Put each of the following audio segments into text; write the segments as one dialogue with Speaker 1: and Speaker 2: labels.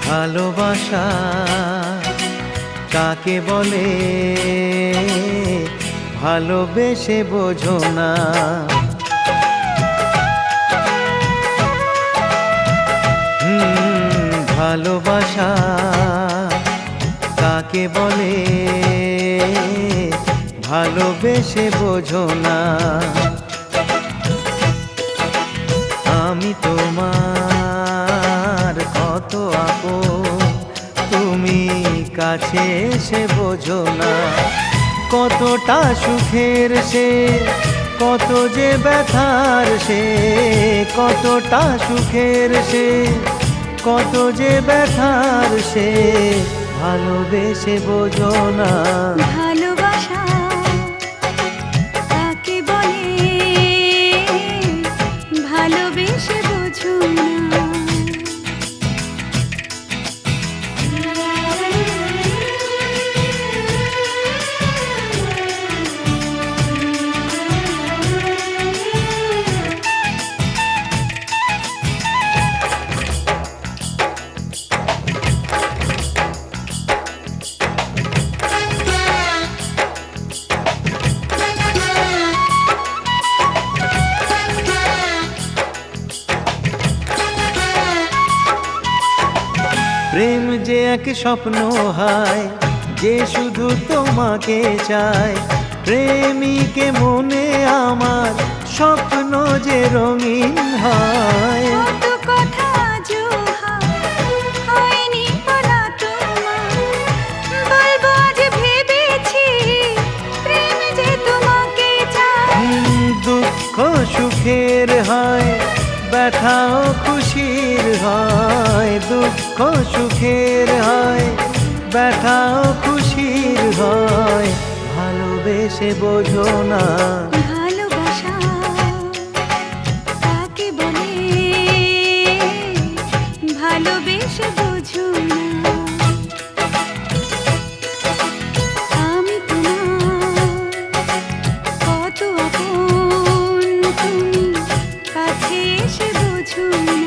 Speaker 1: ভালোবাসা কাকে বলে ভালোবেসে বোঝো না। ভালোবাসা কাকে বলে ভালোবেসে বোঝো না। আমি তোমার কত আপন তুমি কাছে এসে বোঝো না। কতটা সুখের সে কত যে ব্যথার সে, কতটা সুখের সে কত যে ব্যথার সে ভালোবেসে বোঝো না।
Speaker 2: ভালোবাসা কাকে বলে ভালোবেসে বোঝো না।
Speaker 1: প্রেম যে এক স্বপ্ন হয় যে শুধু তোমাকে চায়। প্রেমিকে মনে আমার স্বপ্ন যে রঙিন হয়।
Speaker 2: কত কথা হয়নি বলা তোমার, বলবো আজ ভেবেছি প্রেম যে তোমাকে চায়।
Speaker 1: দুঃখ সুখের হয় ব্যথাও খুশির হয়। দুঃখ সুখের হয় ব্যথাও খুশির হয় ভালোবেসে বোঝো না।
Speaker 2: ভালোবাসা কাকে বলে ভালোবেসে বোঝো না। আমি তোমার কত আপন তুমি কাছে এসে বোঝো না।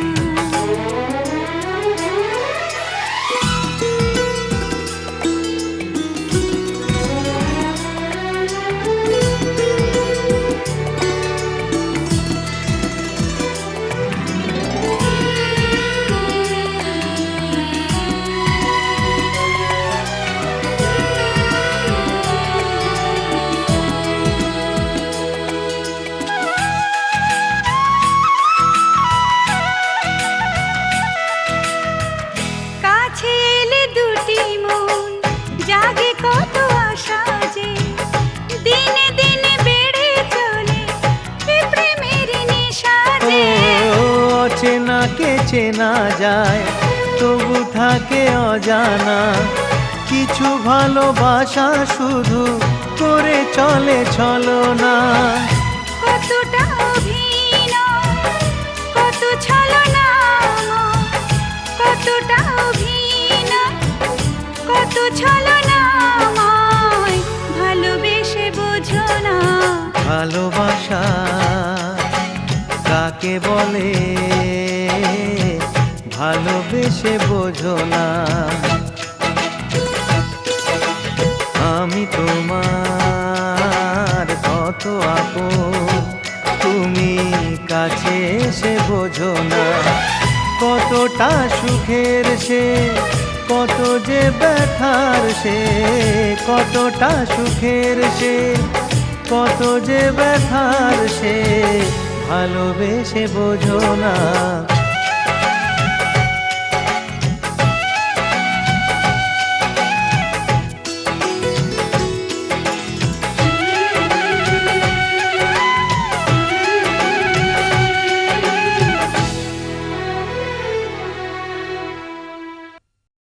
Speaker 2: জাগে কত আশা যে দিনে দিনে বেড়ে চলে প্রেমের নেশা যে।
Speaker 1: চেনাকে চেনা যায় তবু থাকে অজানা কিছু ভালোবাসা শুধু করে চলে ছলনা।
Speaker 2: কতটা অভিনয় কত ছলনা, কতটা অভিনয় কত ছলনাময় ভালোবেসে বোঝো না।
Speaker 1: ভালোবাসা কাকে বলে ভালোবেসে বোঝো না। আমি তোমার কত আপন তুমি কাছে এসে বোঝো না। কতটা সুখের সে কত যে ব্যথার সে, কতটা সুখের সে কত যে ব্যথার সে ভালোবেসে বোঝো না।